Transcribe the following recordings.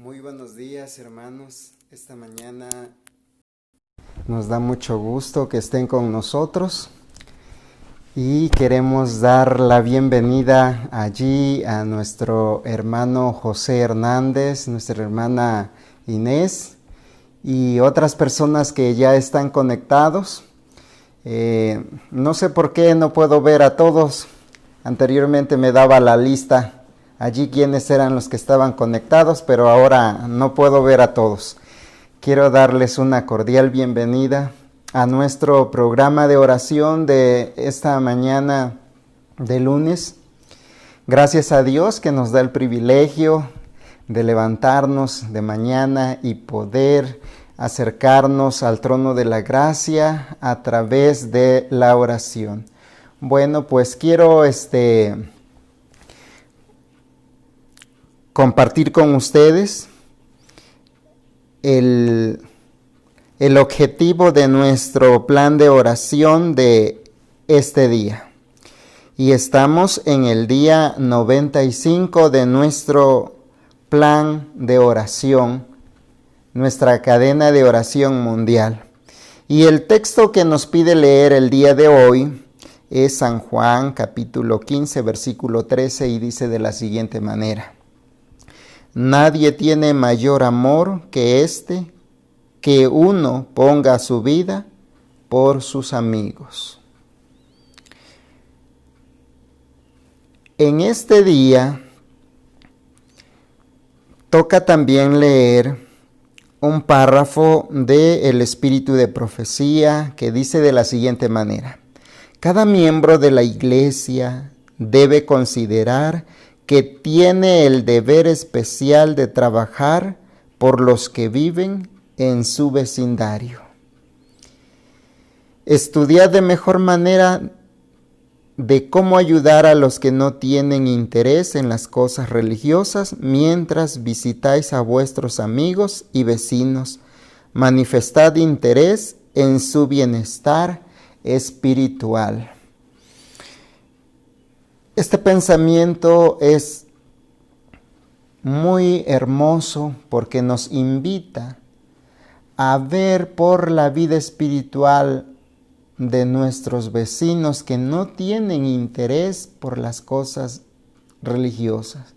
Muy buenos días, hermanos. Esta mañana nos da mucho gusto que estén con nosotros y queremos dar la bienvenida allí a nuestro hermano José Hernández, nuestra hermana Inés y otras personas que ya están conectados. No sé por qué no puedo ver a todos. Anteriormente me daba la lista allí quiénes eran los que estaban conectados, pero ahora no puedo ver a todos. Quiero darles una cordial bienvenida a nuestro programa de oración de esta mañana de lunes. Gracias a Dios que nos da el privilegio de levantarnos de mañana y poder acercarnos al trono de la gracia a través de la oración. Bueno, pues quiero compartir con ustedes el objetivo de nuestro plan de oración de este día. Y estamos en el día 95 de nuestro plan de oración, nuestra cadena de oración mundial. Y el texto que nos pide leer el día de hoy es San Juan capítulo 15 versículo 13 y dice de la siguiente manera: Nadie tiene mayor amor que este, que uno ponga su vida por sus amigos. En este día toca también leer un párrafo del Espíritu de Profecía que dice de la siguiente manera: Cada miembro de la iglesia debe considerar que tiene el deber especial de trabajar por los que viven en su vecindario. Estudiad de mejor manera de cómo ayudar a los que no tienen interés en las cosas religiosas mientras visitáis a vuestros amigos y vecinos. Manifestad interés en su bienestar espiritual. Este pensamiento es muy hermoso porque nos invita a ver por la vida espiritual de nuestros vecinos que no tienen interés por las cosas religiosas.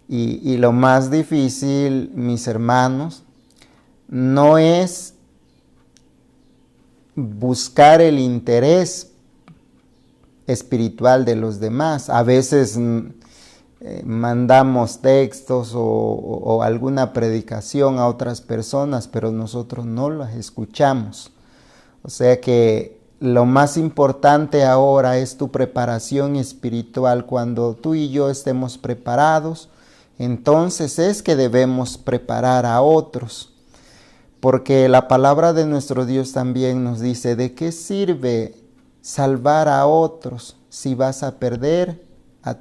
Y lo más difícil, mis hermanos, no es buscar el interés espiritual de los demás. A veces mandamos textos o alguna predicación a otras personas, pero nosotros no las escuchamos. O sea que lo más importante ahora es tu preparación espiritual. Cuando tú y yo estemos preparados, entonces es que debemos preparar a otros. Porque la palabra de nuestro Dios también nos dice: ¿de qué sirve salvar a otros si vas a perder a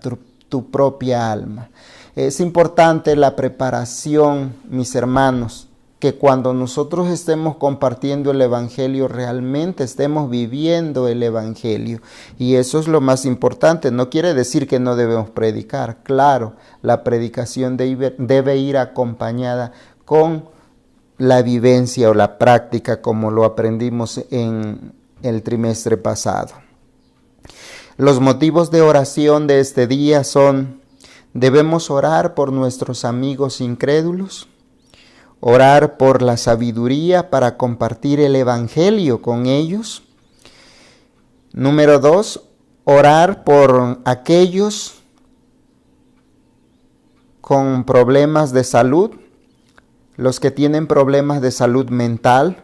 tu propia alma? Es importante la preparación, mis hermanos, que cuando nosotros estemos compartiendo el Evangelio, realmente estemos viviendo el Evangelio. Y eso es lo más importante. No quiere decir que no debemos predicar. Claro, la predicación debe ir acompañada con la vivencia o la práctica, como lo aprendimos en el trimestre pasado. Los motivos de oración de este día son: debemos orar por nuestros amigos incrédulos, orar por la sabiduría para compartir el Evangelio con ellos. Número 2, orar por aquellos con problemas de salud, los que tienen problemas de salud mental.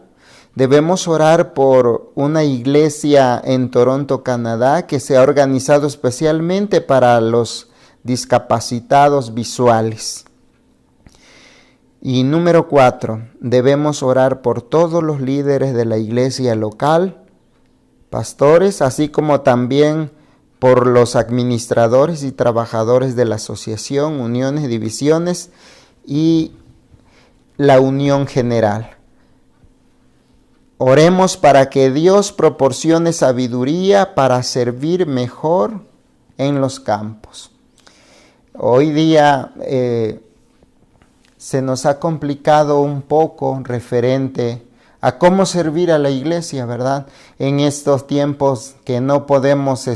Debemos orar por una iglesia en Toronto, Canadá, que se ha organizado especialmente para los discapacitados visuales. Y número 4, debemos orar por todos los líderes de la iglesia local, pastores, así como también por los administradores y trabajadores de la asociación, uniones, divisiones y la unión general. Oremos para que Dios proporcione sabiduría para servir mejor en los campos. Hoy día se nos ha complicado un poco referente a cómo servir a la iglesia, ¿verdad? En estos tiempos que no podemos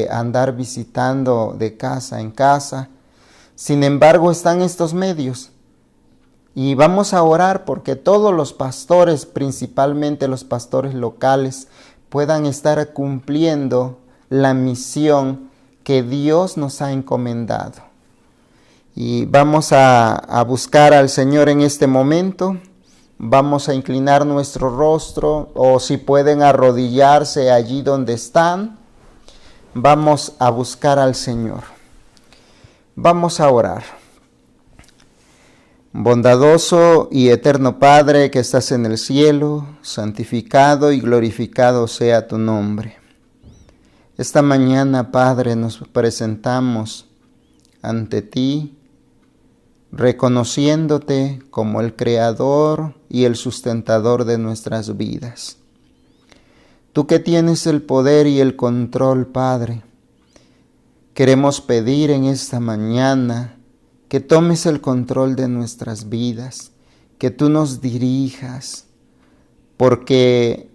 andar visitando de casa en casa. Sin embargo, están estos medios. Y vamos a orar porque todos los pastores, principalmente los pastores locales, puedan estar cumpliendo la misión que Dios nos ha encomendado. Y vamos a buscar al Señor en este momento. Vamos a inclinar nuestro rostro, o si pueden arrodillarse allí donde están, vamos a buscar al Señor. Vamos a orar. Bondadoso y eterno Padre que estás en el cielo, santificado y glorificado sea tu nombre. Esta mañana, Padre, nos presentamos ante ti, reconociéndote como el Creador y el sustentador de nuestras vidas. Tú que tienes el poder y el control, Padre, queremos pedir en esta mañana que tomes el control de nuestras vidas, que tú nos dirijas, porque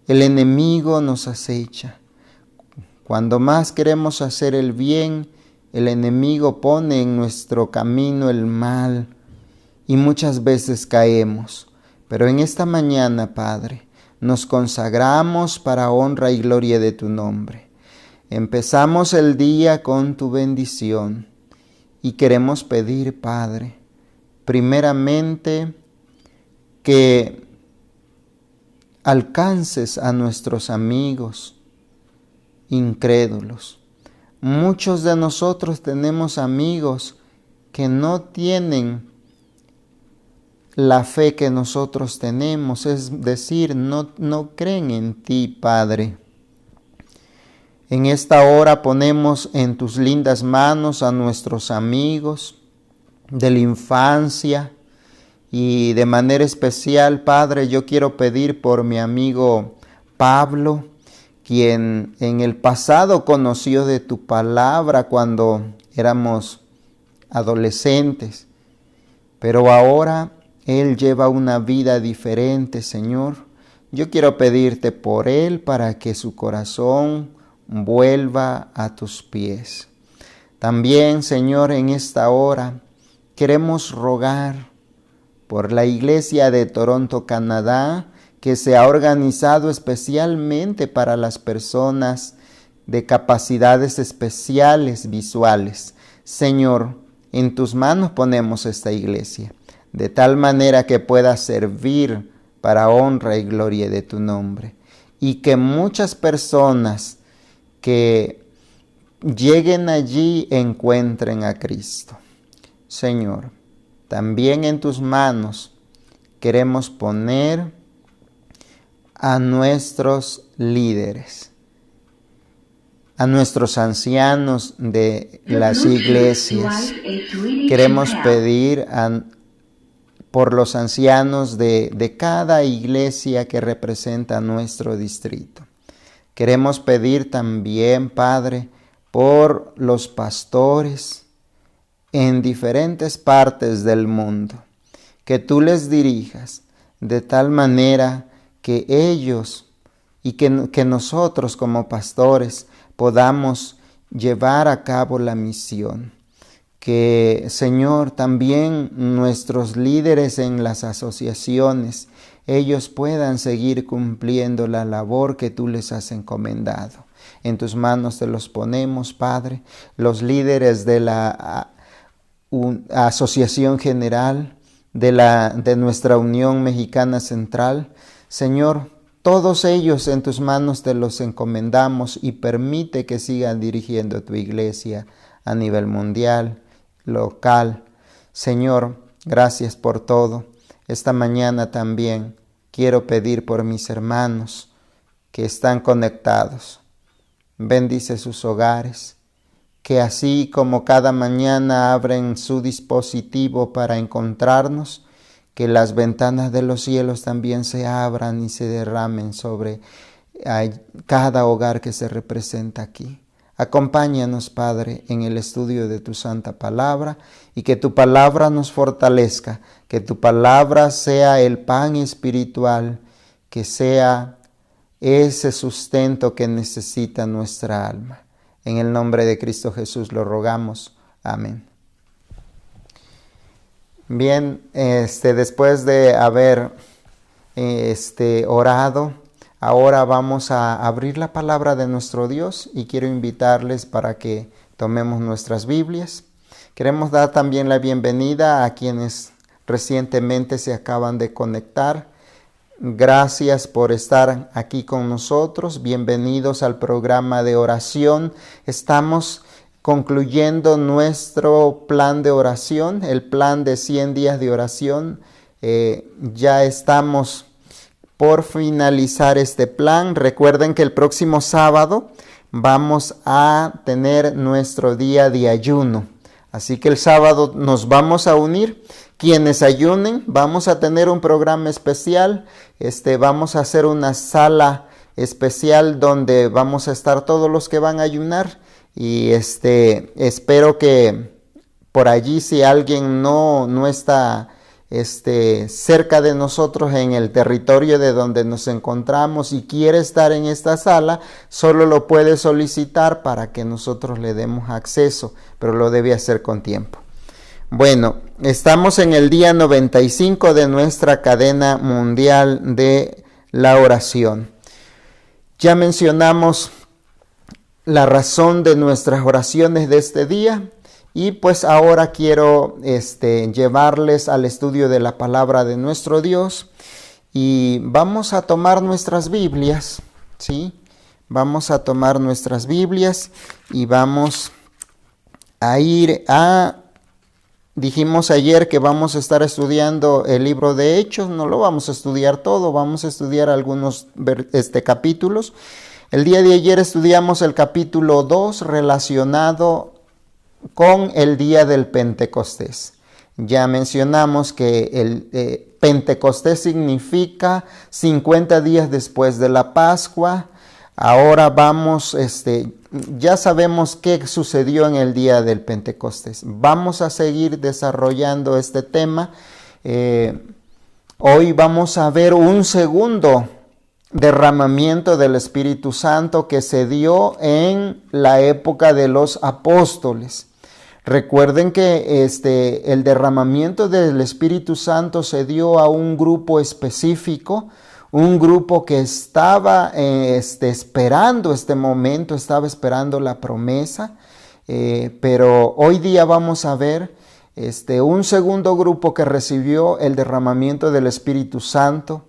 el enemigo nos acecha. Cuando más queremos hacer el bien, el enemigo pone en nuestro camino el mal y muchas veces caemos. Pero en esta mañana, Padre, nos consagramos para honra y gloria de tu nombre. Empezamos el día con tu bendición y queremos pedir, Padre, primeramente que alcances a nuestros amigos incrédulos. Muchos de nosotros tenemos amigos que no tienen la fe que nosotros tenemos, es decir, no creen en ti, Padre. En esta hora ponemos en tus lindas manos a nuestros amigos de la infancia y de manera especial, Padre, yo quiero pedir por mi amigo Pablo, quien en el pasado conoció de tu palabra cuando éramos adolescentes, pero ahora él lleva una vida diferente, Señor. Yo quiero pedirte por él para que su corazón vuelva a tus pies. También, Señor, en esta hora queremos rogar por la iglesia de Toronto, Canadá, que se ha organizado especialmente para las personas de capacidades especiales visuales. Señor, en tus manos ponemos esta iglesia, de tal manera que pueda servir para honra y gloria de tu nombre, y que muchas personas que lleguen allí encuentren a Cristo. Señor, también en tus manos queremos poner a nuestros líderes, a nuestros ancianos de las iglesias. Queremos pedir por los ancianos de cada iglesia que representa nuestro distrito. Queremos pedir también, Padre, por los pastores en diferentes partes del mundo, que tú les dirijas de tal manera que ellos y que nosotros como pastores podamos llevar a cabo la misión. Que, Señor, también nuestros líderes en las asociaciones, ellos puedan seguir cumpliendo la labor que tú les has encomendado. En tus manos te los ponemos, Padre, los líderes de la Asociación General, de nuestra Unión Mexicana Central. Señor, todos ellos en tus manos te los encomendamos y permite que sigan dirigiendo tu iglesia a nivel mundial, local. Señor, gracias por todo. Esta mañana también quiero pedir por mis hermanos que están conectados. Bendice sus hogares, que así como cada mañana abren su dispositivo para encontrarnos, que las ventanas de los cielos también se abran y se derramen sobre cada hogar que se representa aquí. Acompáñanos, Padre, en el estudio de tu santa palabra y que tu palabra nos fortalezca, que tu palabra sea el pan espiritual, que sea ese sustento que necesita nuestra alma. En el nombre de Cristo Jesús lo rogamos. Amén. Bien, después de haber orado, ahora vamos a abrir la palabra de nuestro Dios y quiero invitarles para que tomemos nuestras Biblias. Queremos dar también la bienvenida a quienes recientemente se acaban de conectar. Gracias por estar aquí con nosotros. Bienvenidos al programa de oración. Estamos concluyendo nuestro plan de oración, el plan de 100 días de oración. Ya estamos por finalizar este plan. Recuerden que el próximo sábado vamos a tener nuestro día de ayuno. Así que el sábado nos vamos a unir. Quienes ayunen, vamos a tener un programa especial. Vamos a hacer una sala especial donde vamos a estar todos los que van a ayunar. Y espero que por allí, si alguien no está cerca de nosotros en el territorio de donde nos encontramos y quiere estar en esta sala, solo lo puede solicitar para que nosotros le demos acceso, pero lo debe hacer con tiempo. Bueno, estamos en el día 95 de nuestra cadena mundial de la oración. Ya mencionamos la razón de nuestras oraciones de este día y pues ahora quiero llevarles al estudio de la palabra de nuestro Dios y vamos a tomar nuestras Biblias, ¿sí? Vamos a tomar nuestras Biblias y vamos a ir a... Dijimos ayer que vamos a estar estudiando el libro de Hechos, no lo vamos a estudiar todo, vamos a estudiar algunos capítulos. El día de ayer estudiamos el capítulo 2 relacionado con el día del Pentecostés. Ya mencionamos que el Pentecostés significa 50 días después de la Pascua. Ahora vamos, ya sabemos qué sucedió en el día del Pentecostés. Vamos a seguir desarrollando este tema. Hoy vamos a ver un segundo derramamiento del Espíritu Santo que se dio en la época de los apóstoles. Recuerden que el derramamiento del Espíritu Santo se dio a un grupo específico, un grupo que estaba esperando este momento, estaba esperando la promesa, pero hoy día vamos a ver un segundo grupo que recibió el derramamiento del Espíritu Santo,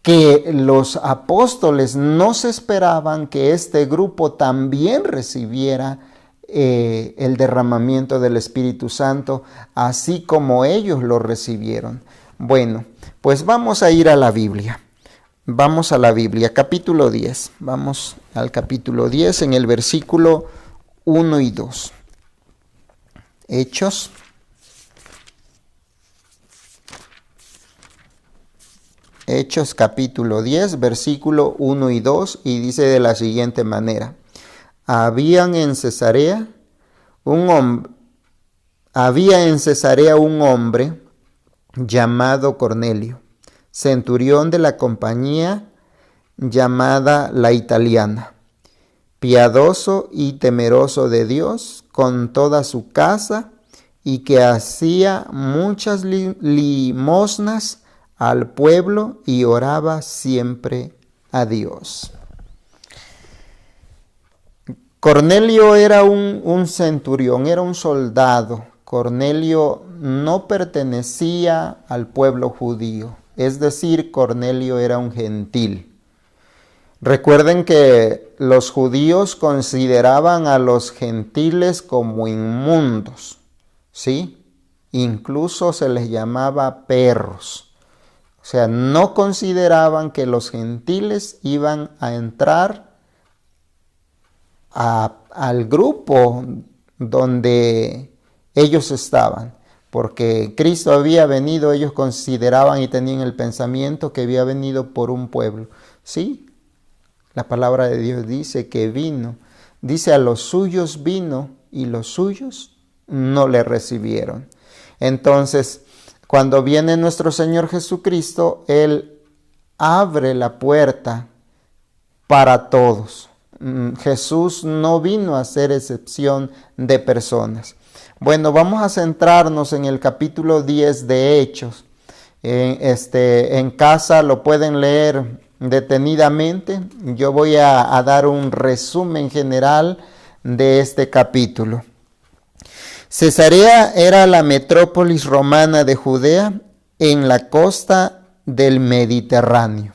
que los apóstoles no se esperaban que este grupo también recibiera el derramamiento del Espíritu Santo, así como ellos lo recibieron. Bueno, pues vamos a ir a la Biblia. Vamos a la Biblia, capítulo 10. Vamos al capítulo 10 en el versículo 1 y 2. Hechos. Hechos capítulo 10, versículo 1 y 2, y dice de la siguiente manera. Había en Cesarea un hombre llamado Cornelio, centurión de la compañía llamada la Italiana, piadoso y temeroso de Dios con toda su casa, y que hacía muchas limosnas al pueblo y oraba siempre a Dios. Cornelio era un centurión, era un soldado. Cornelio no pertenecía al pueblo judío, es decir, Cornelio era un gentil. Recuerden que los judíos consideraban a los gentiles como inmundos, ¿sí? Incluso se les llamaba perros. O sea, no consideraban que los gentiles iban a entrar al grupo donde ellos estaban, porque Cristo había venido, ellos consideraban y tenían el pensamiento que había venido por un pueblo. Sí, la palabra de Dios dice que vino Dice, a los suyos vino y los suyos no le recibieron. Entonces, cuando viene nuestro Señor Jesucristo, Él abre la puerta para todos. Jesús no vino a hacer excepción de personas. Bueno, vamos a centrarnos en el capítulo 10 de Hechos. En casa lo pueden leer detenidamente. Yo voy a dar un resumen general de este capítulo. Cesarea era la metrópolis romana de Judea en la costa del Mediterráneo.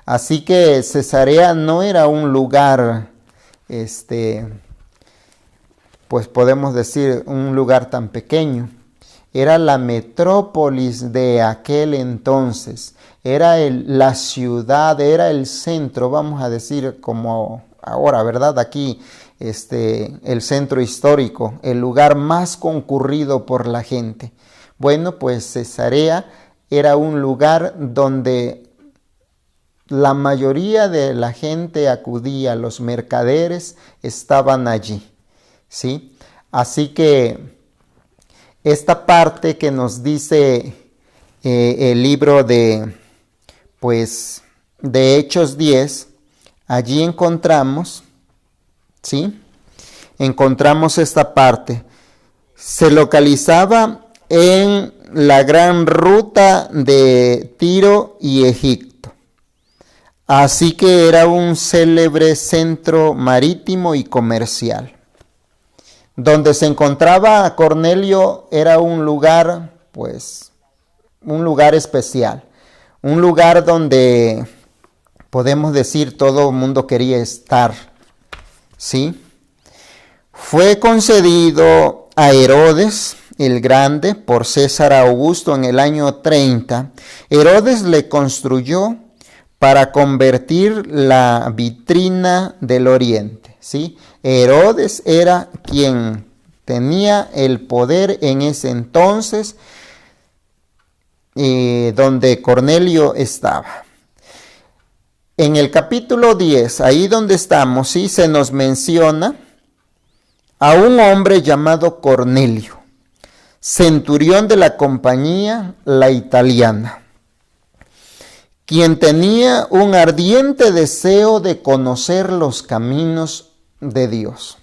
Así que Cesarea no era un lugar, pues podemos decir, un lugar tan pequeño. Era la metrópolis de aquel entonces. Era la ciudad, era el centro, vamos a decir como ahora, ¿verdad? Aquí, el centro histórico, el lugar más concurrido por la gente. Bueno, pues Cesarea era un lugar donde la mayoría de la gente acudía, los mercaderes estaban allí, ¿sí? Así que esta parte que nos dice el libro de Hechos 10, allí encontramos, ¿sí? Encontramos esta parte. Se localizaba en la gran ruta de Tiro y Egipto. Así que era un célebre centro marítimo y comercial. Donde se encontraba Cornelio era un lugar, un lugar especial. Un lugar donde, podemos decir, todo el mundo quería estar, ¿sí? Fue concedido a Herodes el Grande por César Augusto en el año 30. Herodes le construyó para convertir la vitrina del oriente, ¿sí? Herodes era quien tenía el poder en ese entonces, donde Cornelio estaba. En el capítulo 10, ahí donde estamos, sí, se nos menciona a un hombre llamado Cornelio, centurión de la compañía La Italiana, quien tenía un ardiente deseo de conocer los caminos de Dios.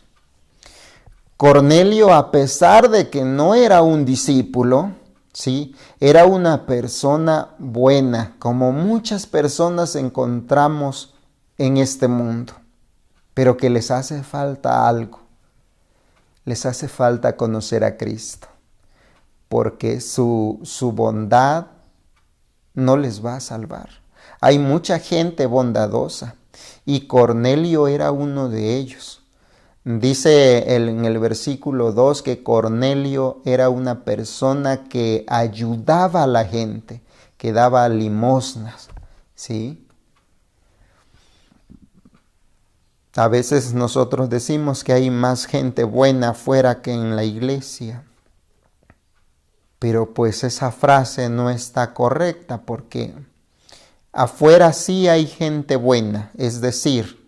Cornelio, a pesar de que no era un discípulo, ¿sí?, era una persona buena, como muchas personas encontramos en este mundo, pero que les hace falta algo. Les hace falta conocer a Cristo, porque su bondad no les va a salvar. Hay mucha gente bondadosa y Cornelio era uno de ellos. Dice en el versículo 2 que Cornelio era una persona que ayudaba a la gente, que daba limosnas, ¿sí? A veces nosotros decimos que hay más gente buena afuera que en la iglesia. Pero pues esa frase no está correcta, porque afuera sí hay gente buena, es decir,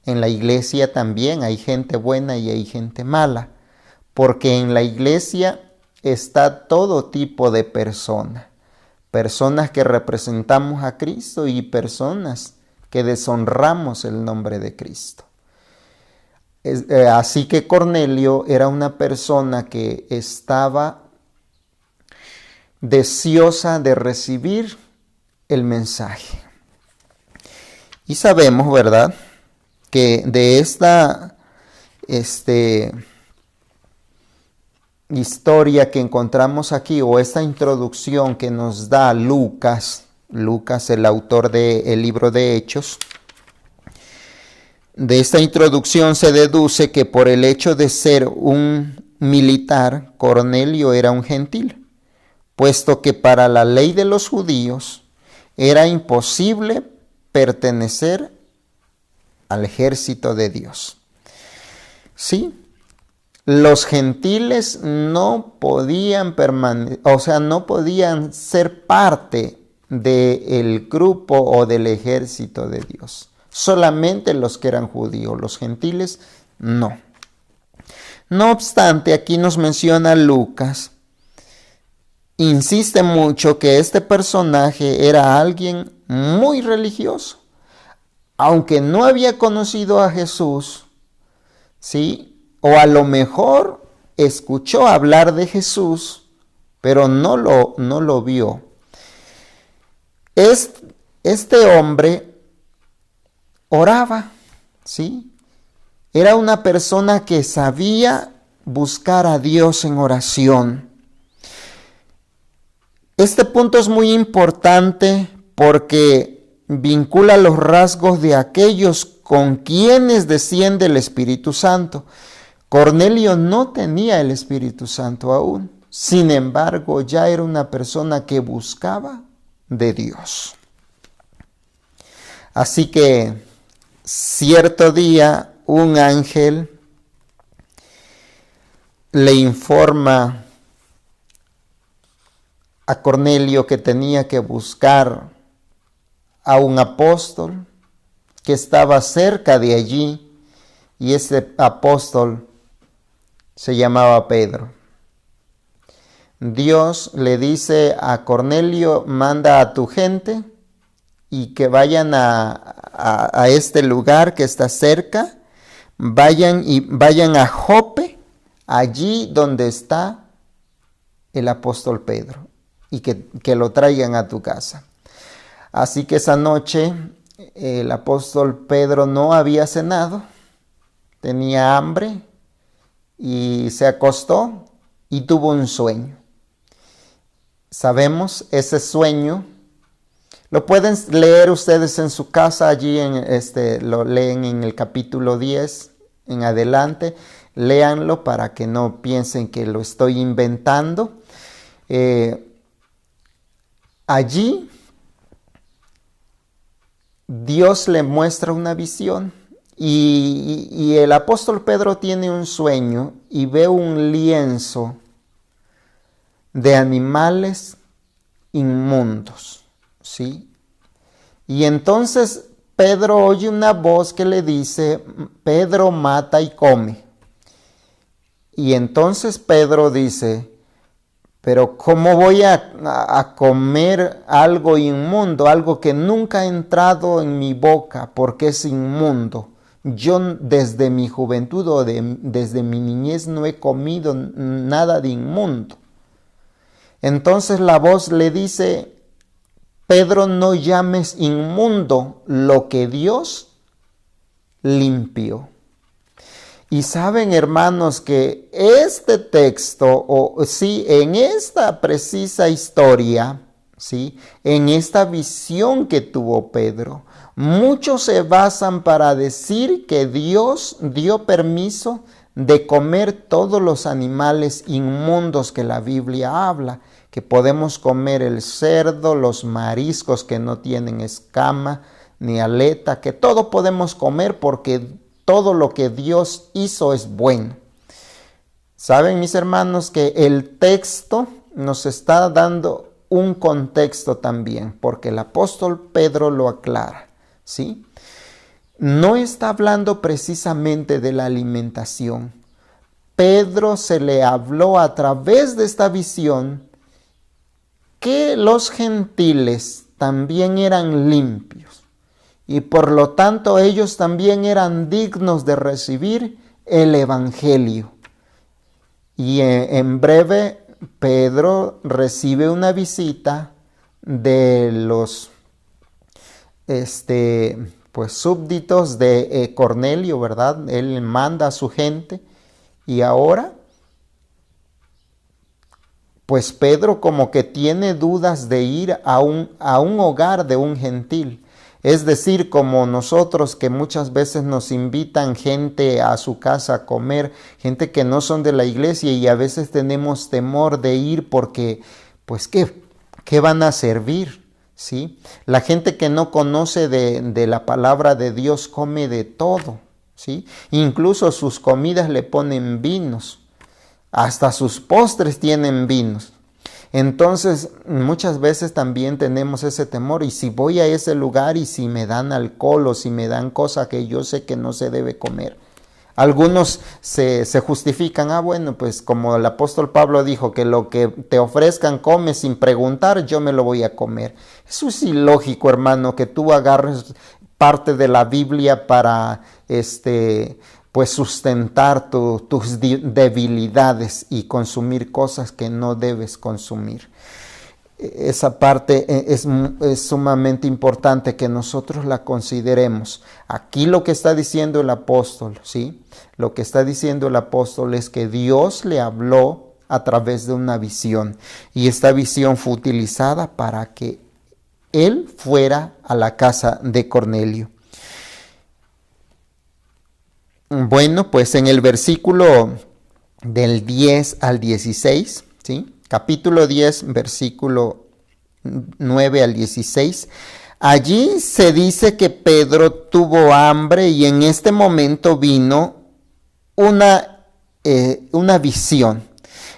en la iglesia también hay gente buena y hay gente mala, porque en la iglesia está todo tipo de personas, personas que representamos a Cristo y personas que deshonramos el nombre de Cristo. Así que Cornelio era una persona que estaba deseosa de recibir el mensaje. Y sabemos, ¿verdad?, que de esta historia que encontramos aquí, o esta introducción que nos da Lucas, el autor del libro de Hechos, de esta introducción se deduce que por el hecho de ser un militar, Cornelio era un gentil, puesto que para la ley de los judíos era imposible pertenecer al ejército de Dios. Sí, los gentiles no podían no podían ser parte del grupo o del ejército de Dios. solamente los que eran judíos, los gentiles no. No obstante, aquí nos menciona Lucas, insiste mucho que este personaje era alguien muy religioso, aunque no había conocido a Jesús, ¿sí? O a lo mejor escuchó hablar de Jesús, pero no lo vio. Este hombre oraba, ¿sí? Era una persona que sabía buscar a Dios en oración. Este punto es muy importante porque vincula los rasgos de aquellos con quienes desciende el Espíritu Santo. Cornelio no tenía el Espíritu Santo aún. Sin embargo, ya era una persona que buscaba de Dios. Así que cierto día un ángel le informa a Cornelio que tenía que buscar a un apóstol que estaba cerca de allí, y ese apóstol se llamaba Pedro. Dios le dice a Cornelio: manda a tu gente y que vayan a este lugar que está cerca, vayan a Jope, allí donde está el apóstol Pedro, y que lo traigan a tu casa. Así que esa noche el apóstol Pedro no había cenado, tenía hambre y se acostó y tuvo un sueño. Sabemos ese sueño, lo pueden leer ustedes en su casa, allí lo leen en el capítulo 10 en adelante, léanlo para que no piensen que lo estoy inventando. Allí Dios le muestra una visión y el apóstol Pedro tiene un sueño y ve un lienzo de animales inmundos, ¿sí? Y entonces Pedro oye una voz que le dice: Pedro, mata y come. Y entonces Pedro dice: pero ¿cómo voy a comer algo inmundo, algo que nunca ha entrado en mi boca porque es inmundo? Yo desde mi juventud o desde mi niñez no he comido nada de inmundo. Entonces la voz le dice: Pedro, no llames inmundo lo que Dios limpió. Y saben, hermanos, que este texto, en esta precisa historia, ¿sí? En esta visión que tuvo Pedro, muchos se basan para decir que Dios dio permiso de comer todos los animales inmundos que la Biblia habla, que podemos comer el cerdo, los mariscos que no tienen escama ni aleta, que todo podemos comer porque todo lo que Dios hizo es bueno. Saben, mis hermanos, que el texto nos está dando un contexto también, porque el apóstol Pedro lo aclara, ¿sí? No está hablando precisamente de la alimentación. Pedro se le habló a través de esta visión que los gentiles también eran limpios y por lo tanto ellos también eran dignos de recibir el evangelio. Y en breve Pedro recibe una visita de los súbditos de Cornelio, ¿verdad? Él manda a su gente y ahora pues Pedro como que tiene dudas de ir a un hogar de un gentil. Es decir, como nosotros que muchas veces nos invitan gente a su casa a comer, gente que no son de la iglesia, y a veces tenemos temor de ir porque, pues, ¿qué van a servir? ¿Sí? La gente que no conoce de la palabra de Dios come de todo, ¿sí? Incluso sus comidas le ponen vinos. Hasta sus postres tienen vinos. Entonces, muchas veces también tenemos ese temor, y si voy a ese lugar y si me dan alcohol o si me dan cosa que yo sé que no se debe comer. Algunos se justifican, bueno, pues como el apóstol Pablo dijo que lo que te ofrezcan come sin preguntar, yo me lo voy a comer. Eso es ilógico, hermano, que tú agarres parte de la Biblia para pues sustentar tus debilidades y consumir cosas que no debes consumir. Esa parte es sumamente importante que nosotros la consideremos. Aquí lo que está diciendo el apóstol, ¿sí? Lo que está diciendo el apóstol es que Dios le habló a través de una visión, y esta visión fue utilizada para que él fuera a la casa de Cornelio. Bueno, pues en el versículo del 10 al 16, ¿sí? Capítulo 10, versículo 9 al 16. Allí se dice que Pedro tuvo hambre y en este momento vino una visión.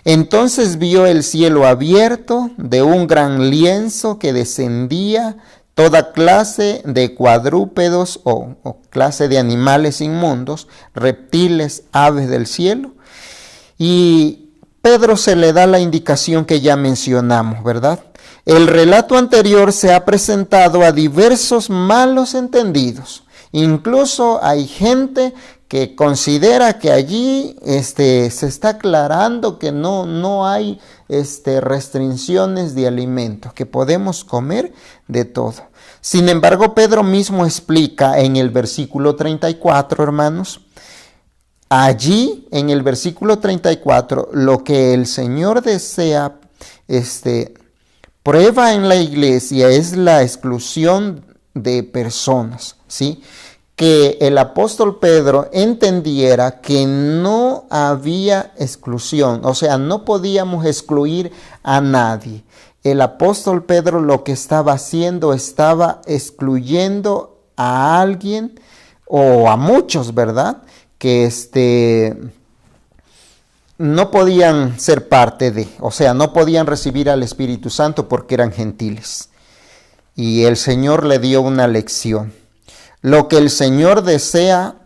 Entonces vio el cielo abierto, de un gran lienzo que descendía toda clase de cuadrúpedos o clase de animales inmundos, reptiles, aves del cielo. Y Pedro se le da la indicación que ya mencionamos, ¿verdad? El relato anterior se ha presentado a diversos malos entendidos. Incluso hay gente que considera que allí se está aclarando que no hay restricciones de alimentos, que podemos comer de todo. Sin embargo, Pedro mismo explica en el versículo 34, hermanos. Allí, en el versículo 34, lo que el Señor desea, prueba en la iglesia es la exclusión de personas, ¿sí? Que el apóstol Pedro entendiera que no había exclusión, o sea, no podíamos excluir a nadie. El apóstol Pedro lo que estaba haciendo, estaba excluyendo a alguien o a muchos, ¿verdad?, que no podían ser parte de, o sea, no podían recibir al Espíritu Santo porque eran gentiles. Y el Señor le dio una lección. Lo que el Señor desea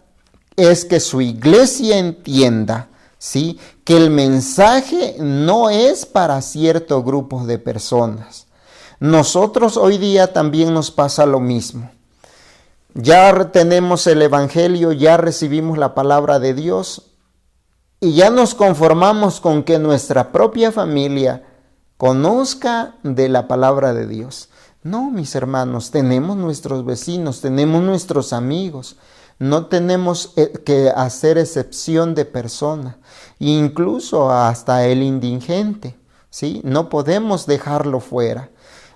es que su iglesia entienda, ¿sí?, que el mensaje no es para cierto grupo de personas. Nosotros hoy día también nos pasa lo mismo. Ya tenemos el Evangelio, ya recibimos la palabra de Dios y ya nos conformamos con que nuestra propia familia conozca de la palabra de Dios. No, mis hermanos, tenemos nuestros vecinos, tenemos nuestros amigos. No tenemos que hacer excepción de persona, incluso hasta el indigente, ¿sí? No podemos dejarlo fuera.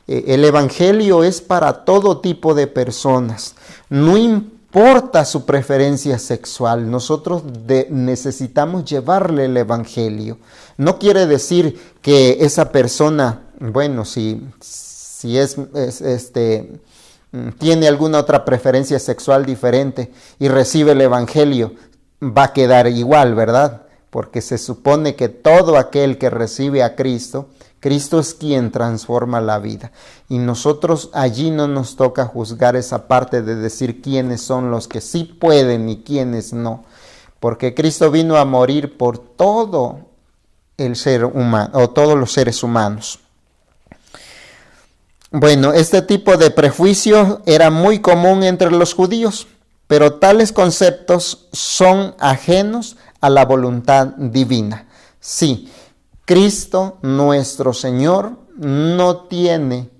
El Evangelio es para todo tipo de personas. No importa su preferencia sexual, nosotros necesitamos llevarle el Evangelio. No quiere decir que esa persona, bueno, si tiene alguna otra preferencia sexual diferente y recibe el Evangelio, va a quedar igual, ¿verdad? Porque se supone que todo aquel que recibe a Cristo, Cristo es quien transforma la vida. Y nosotros allí no nos toca juzgar esa parte de decir quiénes son los que sí pueden y quiénes no. Porque Cristo vino a morir por todo el ser humano, o todos los seres humanos. Bueno, este tipo de prejuicio era muy común entre los judíos, pero tales conceptos son ajenos a la voluntad divina. Sí, Cristo, nuestro Señor, no tiene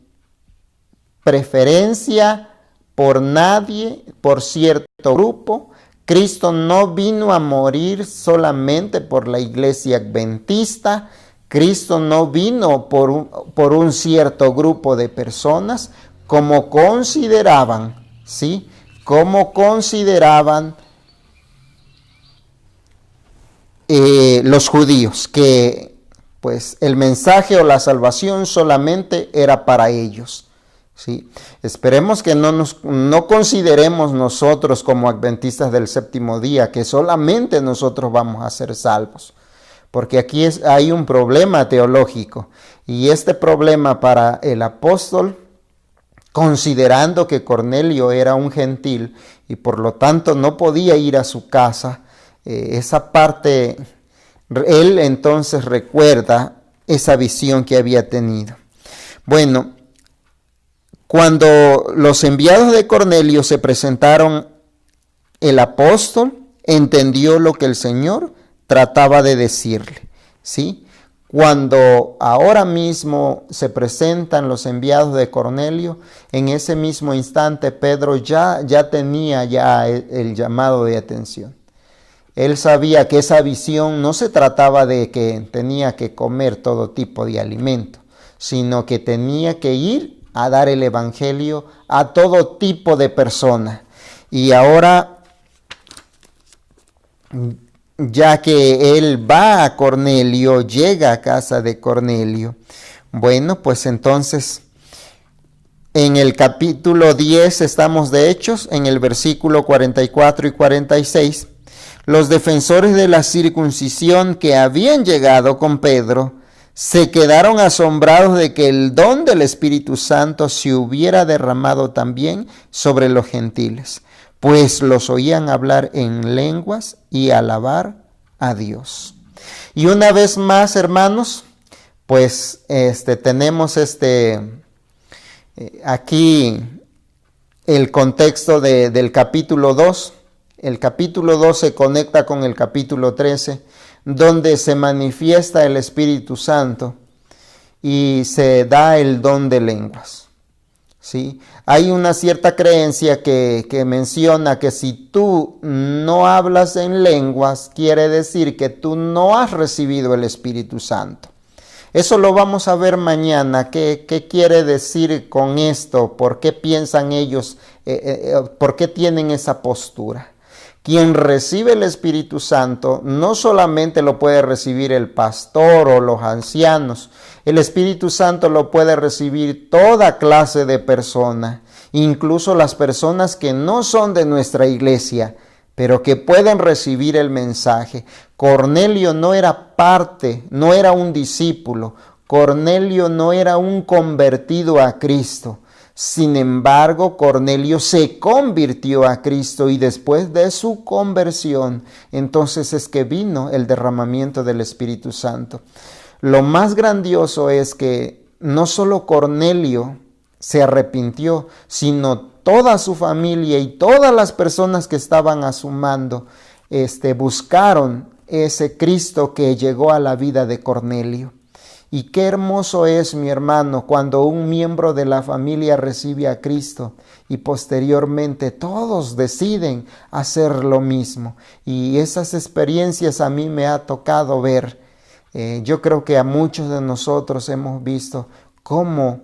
preferencia por nadie, por cierto grupo. Cristo no vino a morir solamente por la iglesia adventista. Cristo no vino por un cierto grupo de personas, como consideraban, ¿sí? Como consideraban los judíos, que pues el mensaje o la salvación solamente era para ellos, ¿sí? Esperemos que no consideremos nosotros como adventistas del séptimo día que solamente nosotros vamos a ser salvos, porque aquí hay un problema teológico, y este problema para el apóstol, considerando que Cornelio era un gentil y por lo tanto no podía ir a su casa, esa parte, él entonces recuerda esa visión que había tenido. Bueno, cuando los enviados de Cornelio se presentaron, el apóstol entendió lo que el Señor trataba de decirle, ¿sí? Cuando ahora mismo se presentan los enviados de Cornelio, en ese mismo instante Pedro ya tenía el llamado de atención. Él sabía que esa visión no se trataba de que tenía que comer todo tipo de alimento, sino que tenía que ir a dar el evangelio a todo tipo de personas. Y ahora, ya que él va a Cornelio, llega a casa de Cornelio, bueno, pues entonces en el capítulo 10 estamos de Hechos, en el versículo 44 y 46, los defensores de la circuncisión que habían llegado con Pedro se quedaron asombrados de que el don del Espíritu Santo se hubiera derramado también sobre los gentiles, pues los oían hablar en lenguas y alabar a Dios. Y una vez más, hermanos, pues tenemos aquí el contexto del capítulo 2. El capítulo 2 se conecta con el capítulo 13, donde se manifiesta el Espíritu Santo y se da el don de lenguas. ¿Sí? Hay una cierta creencia que menciona que si tú no hablas en lenguas, quiere decir que tú no has recibido el Espíritu Santo. Eso lo vamos a ver mañana. ¿Qué quiere decir con esto? ¿Por qué piensan ellos? ¿Por qué tienen esa postura? Quien recibe el Espíritu Santo no solamente lo puede recibir el pastor o los ancianos. El Espíritu Santo lo puede recibir toda clase de personas, incluso las personas que no son de nuestra iglesia, pero que pueden recibir el mensaje. Cornelio no era parte, no era un discípulo. Cornelio no era un convertido a Cristo. Sin embargo, Cornelio se convirtió a Cristo y después de su conversión, entonces es que vino el derramamiento del Espíritu Santo. Lo más grandioso es que no solo Cornelio se arrepintió, sino toda su familia y todas las personas que estaban a su mando, buscaron ese Cristo que llegó a la vida de Cornelio. Y qué hermoso es, mi hermano, cuando un miembro de la familia recibe a Cristo y posteriormente todos deciden hacer lo mismo. Y esas experiencias a mí me ha tocado ver. Yo creo que a muchos de nosotros hemos visto cómo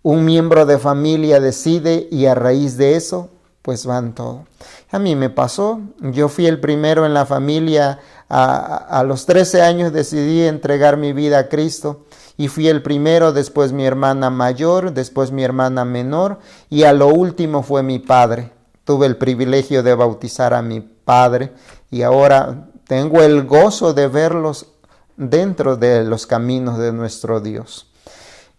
un miembro de familia decide y a raíz de eso, pues van todos. A mí me pasó, yo fui el primero en la familia. A los 13 años decidí entregar mi vida a Cristo y fui el primero, después mi hermana mayor, después mi hermana menor y a lo último fue mi padre. Tuve el privilegio de bautizar a mi padre y ahora tengo el gozo de verlos dentro de los caminos de nuestro Dios.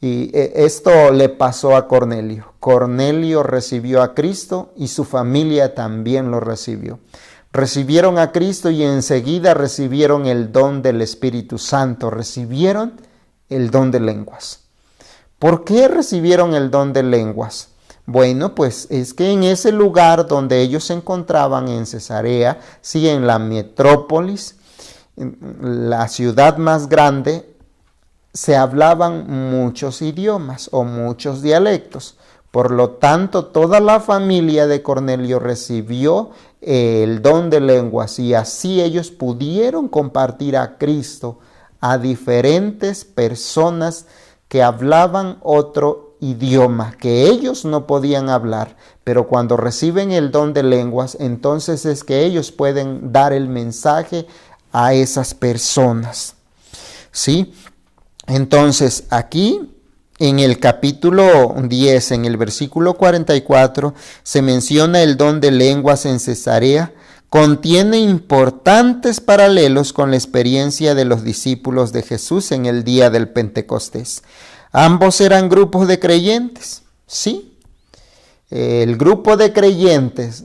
Y esto le pasó a Cornelio. Cornelio recibió a Cristo y su familia también lo recibió. Recibieron a Cristo y enseguida recibieron el don del Espíritu Santo, recibieron el don de lenguas. ¿Por qué recibieron el don de lenguas? Bueno, pues es que en ese lugar donde ellos se encontraban en Cesarea, sí, en la metrópolis, la ciudad más grande, se hablaban muchos idiomas o muchos dialectos. Por lo tanto, toda la familia de Cornelio recibió el don de lenguas y así ellos pudieron compartir a Cristo a diferentes personas que hablaban otro idioma que ellos no podían hablar, pero cuando reciben el don de lenguas, entonces es que ellos pueden dar el mensaje a esas personas. ¿Sí? Entonces, aquí en el capítulo 10, en el versículo 44, se menciona el don de lenguas en Cesarea contiene importantes paralelos con la experiencia de los discípulos de Jesús en el día del Pentecostés. Ambos eran grupos de creyentes, ¿sí? El grupo de creyentes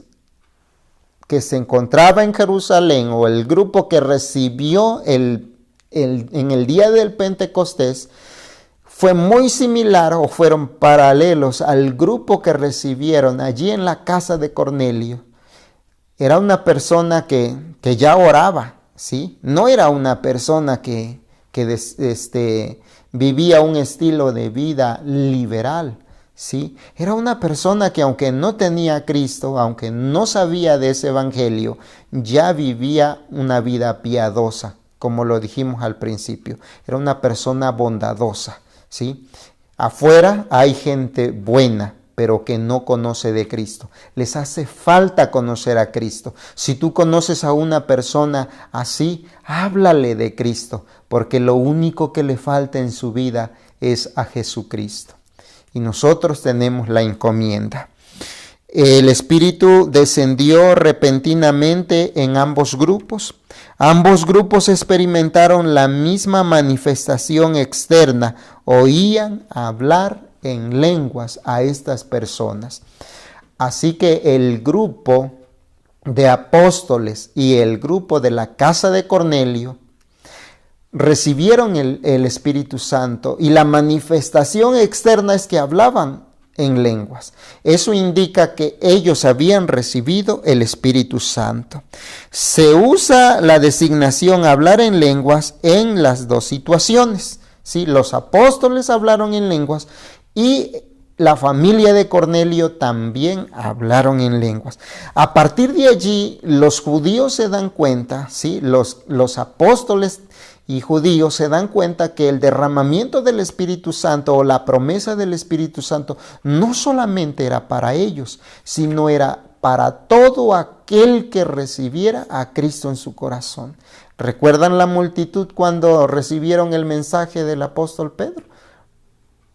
que se encontraba en Jerusalén, o el grupo que recibió en el día del Pentecostés, fue muy similar o fueron paralelos al grupo que recibieron allí en la casa de Cornelio. Era una persona que ya oraba, ¿sí? No era una persona que vivía un estilo de vida liberal, ¿sí? Era una persona que, aunque no tenía a Cristo, aunque no sabía de ese evangelio, ya vivía una vida piadosa, como lo dijimos al principio. Era una persona bondadosa, ¿sí? Afuera hay gente buena, pero que no conoce de Cristo. Les hace falta conocer a Cristo. Si tú conoces a una persona así, háblale de Cristo, porque lo único que le falta en su vida es a Jesucristo. Y nosotros tenemos la encomienda. El Espíritu descendió repentinamente en ambos grupos. Ambos grupos experimentaron la misma manifestación externa. Oían hablar en lenguas a estas personas. Así que el grupo de apóstoles y el grupo de la casa de Cornelio recibieron el Espíritu Santo, y la manifestación externa es que hablaban en lenguas. Eso indica que ellos habían recibido el Espíritu Santo. Se usa la designación hablar en lenguas en las dos situaciones, ¿sí? Los apóstoles hablaron en lenguas y la familia de Cornelio también hablaron en lenguas. A partir de allí, los judíos se dan cuenta, ¿sí? Los apóstoles y judíos se dan cuenta que el derramamiento del Espíritu Santo, o la promesa del Espíritu Santo, no solamente era para ellos, sino era para todo aquel que recibiera a Cristo en su corazón. ¿Recuerdan la multitud cuando recibieron el mensaje del apóstol Pedro?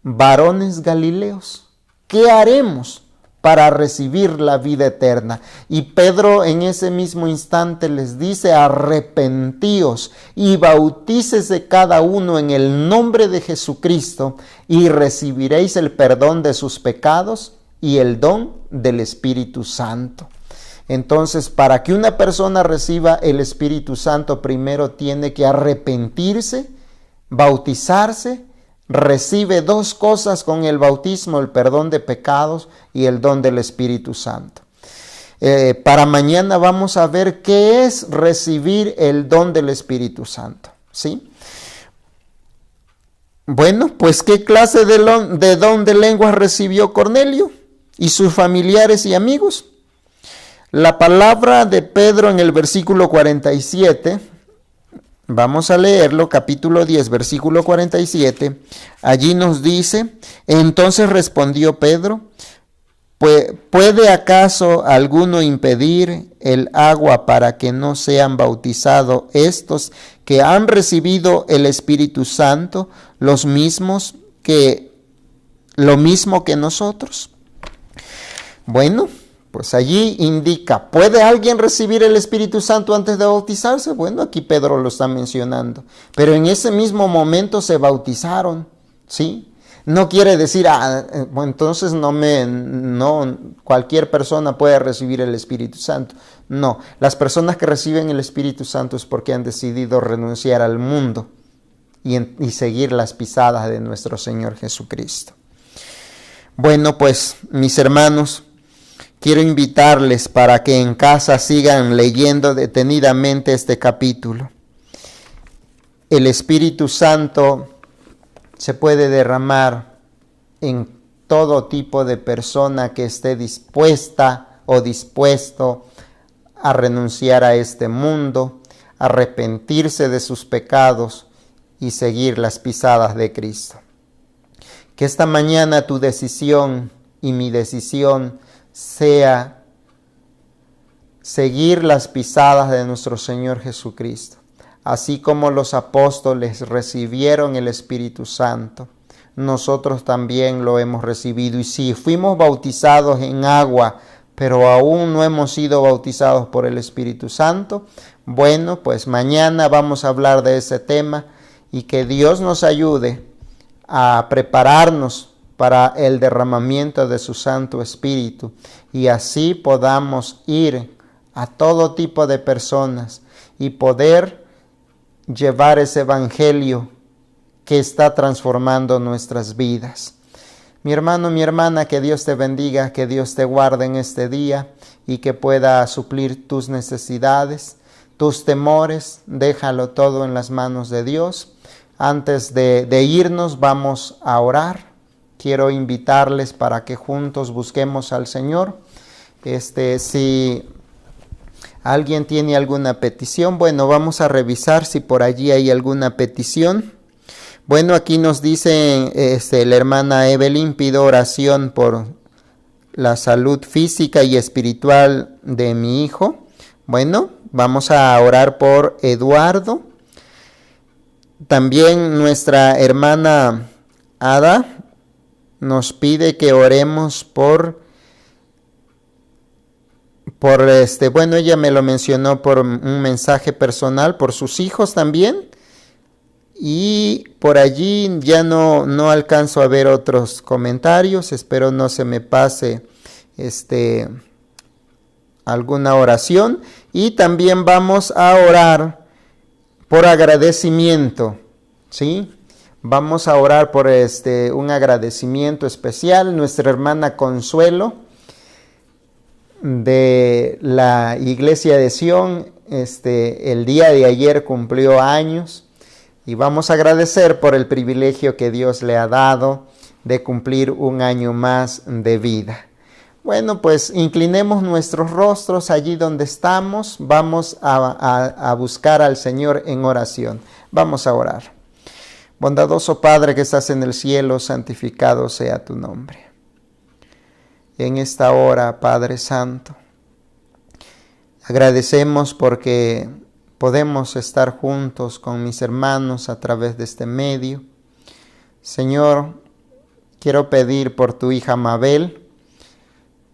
Varones Galileos, ¿qué haremos para recibir la vida eterna? Y Pedro en ese mismo instante les dice: arrepentíos y bautícese cada uno en el nombre de Jesucristo y recibiréis el perdón de sus pecados y el don del Espíritu Santo. Entonces, para que una persona reciba el Espíritu Santo, primero tiene que arrepentirse, bautizarse. Recibe dos cosas con el bautismo: el perdón de pecados y el don del Espíritu Santo. Para mañana vamos a ver qué es recibir el don del Espíritu Santo, ¿sí? Bueno, pues ¿qué clase de don de lenguas recibió Cornelio y sus familiares y amigos? La palabra de Pedro en el versículo 47, vamos a leerlo, capítulo 10, versículo 47. Allí nos dice: entonces respondió Pedro: ¿puede acaso alguno impedir el agua para que no sean bautizados estos que han recibido el Espíritu Santo, lo mismo que nosotros? Bueno, pues allí indica, ¿puede alguien recibir el Espíritu Santo antes de bautizarse? Bueno, aquí Pedro lo está mencionando. Pero en ese mismo momento se bautizaron, ¿sí? No quiere decir, bueno, entonces no cualquier persona puede recibir el Espíritu Santo. No, las personas que reciben el Espíritu Santo es porque han decidido renunciar al mundo y seguir las pisadas de nuestro Señor Jesucristo. Bueno, pues, mis hermanos, quiero invitarles para que en casa sigan leyendo detenidamente este capítulo. El Espíritu Santo se puede derramar en todo tipo de persona que esté dispuesta o dispuesto a renunciar a este mundo, arrepentirse de sus pecados y seguir las pisadas de Cristo. Que esta mañana tu decisión y mi decisión sea seguir las pisadas de nuestro Señor Jesucristo. Así como los apóstoles recibieron el Espíritu Santo, nosotros también lo hemos recibido. Y si fuimos bautizados en agua pero aún no hemos sido bautizados por el Espíritu Santo. Bueno, pues mañana vamos a hablar de ese tema y que Dios nos ayude a prepararnos para el derramamiento de su Santo Espíritu y así podamos ir a todo tipo de personas y poder llevar ese evangelio que está transformando nuestras vidas. Mi hermano, mi hermana, que Dios te bendiga, que Dios te guarde en este día y que pueda suplir tus necesidades, tus temores. Déjalo todo en las manos de Dios. Antes de irnos, vamos a orar. Quiero invitarles para que juntos busquemos al Señor. Si alguien tiene alguna petición, bueno, vamos a revisar si por allí hay alguna petición. Bueno, aquí nos dice la hermana Evelyn, pido oración por la salud física y espiritual de mi hijo. Bueno, vamos a orar por Eduardo. También nuestra hermana Ada nos pide que oremos por bueno, ella me lo mencionó por un mensaje personal, por sus hijos también. Y por allí ya no alcanzo a ver otros comentarios. Espero no se me pase alguna oración. Y también vamos a orar por agradecimiento, ¿sí? Vamos a orar por un agradecimiento especial. Nuestra hermana Consuelo de la Iglesia de Sion, el día de ayer cumplió años. Y vamos a agradecer por el privilegio que Dios le ha dado de cumplir un año más de vida. Bueno, pues inclinemos nuestros rostros allí donde estamos. Vamos a buscar al Señor en oración. Vamos a orar. Bondadoso Padre que estás en el cielo, santificado sea tu nombre. En esta hora, Padre Santo, agradecemos porque podemos estar juntos con mis hermanos a través de este medio. Señor, quiero pedir por tu hija Mabel.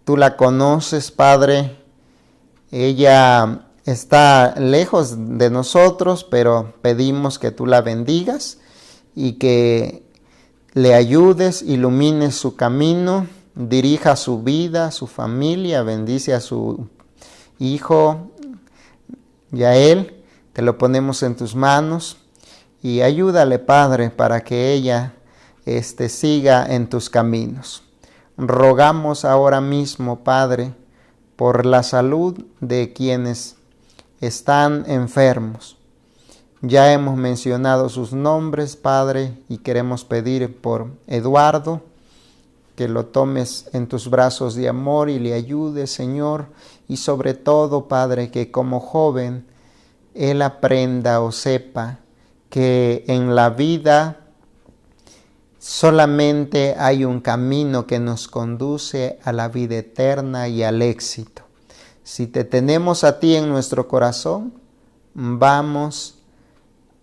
Tú la conoces, Padre. Ella está lejos de nosotros, pero pedimos que tú la bendigas y que le ayudes, ilumines su camino, dirija su vida, su familia, bendice a su hijo Yael. Te lo ponemos en tus manos y ayúdale, Padre, para que ella siga en tus caminos. Rogamos ahora mismo, Padre, por la salud de quienes están enfermos. Ya hemos mencionado sus nombres, Padre, y queremos pedir por Eduardo, que lo tomes en tus brazos de amor y le ayudes, Señor, y sobre todo, Padre, que como joven él aprenda o sepa que en la vida solamente hay un camino que nos conduce a la vida eterna y al éxito. Si te tenemos a ti en nuestro corazón, vamos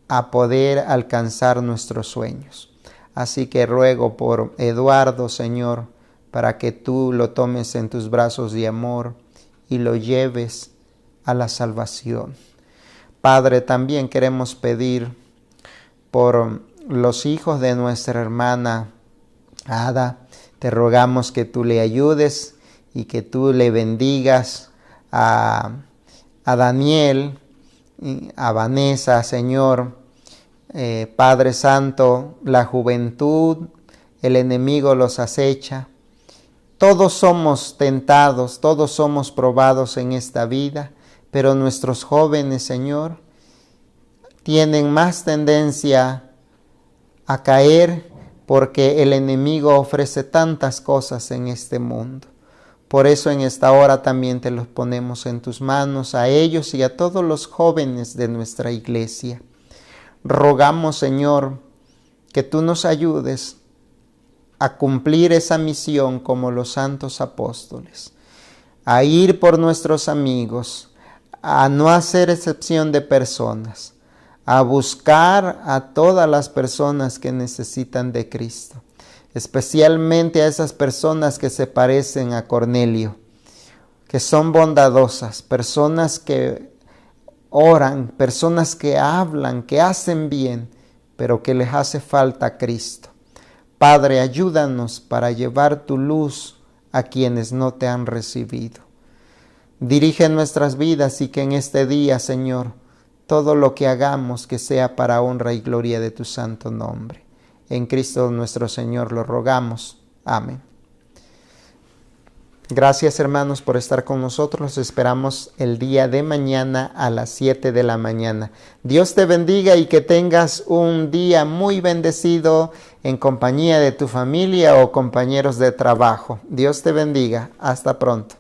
a poder alcanzar nuestros sueños. Así que ruego por Eduardo, Señor, para que tú lo tomes en tus brazos de amor y lo lleves a la salvación. Padre, también queremos pedir por los hijos de nuestra hermana Ada. Te rogamos que tú le ayudes y que tú le bendigas a Daniel, a Vanessa, Señor. Padre Santo, la juventud, el enemigo los acecha. Todos somos tentados, todos somos probados en esta vida, pero nuestros jóvenes, Señor, tienen más tendencia a caer porque el enemigo ofrece tantas cosas en este mundo. Por eso en esta hora también te los ponemos en tus manos, a ellos y a todos los jóvenes de nuestra iglesia. Rogamos, Señor, que tú nos ayudes a cumplir esa misión como los santos apóstoles, a ir por nuestros amigos, a no hacer excepción de personas, a buscar a todas las personas que necesitan de Cristo, especialmente a esas personas que se parecen a Cornelio. que son bondadosas, personas que oran, personas que hablan, que hacen bien, pero que les hace falta Cristo. Padre, ayúdanos para llevar tu luz a quienes no te han recibido. Dirige nuestras vidas y que en este día, Señor, todo lo que hagamos que sea para honra y gloria de tu santo nombre. En Cristo nuestro Señor lo rogamos. Amén. Gracias, hermanos, por estar con nosotros. Los esperamos el día de mañana a las 7 de la mañana. Dios te bendiga y que tengas un día muy bendecido en compañía de tu familia o compañeros de trabajo. Dios te bendiga. Hasta pronto.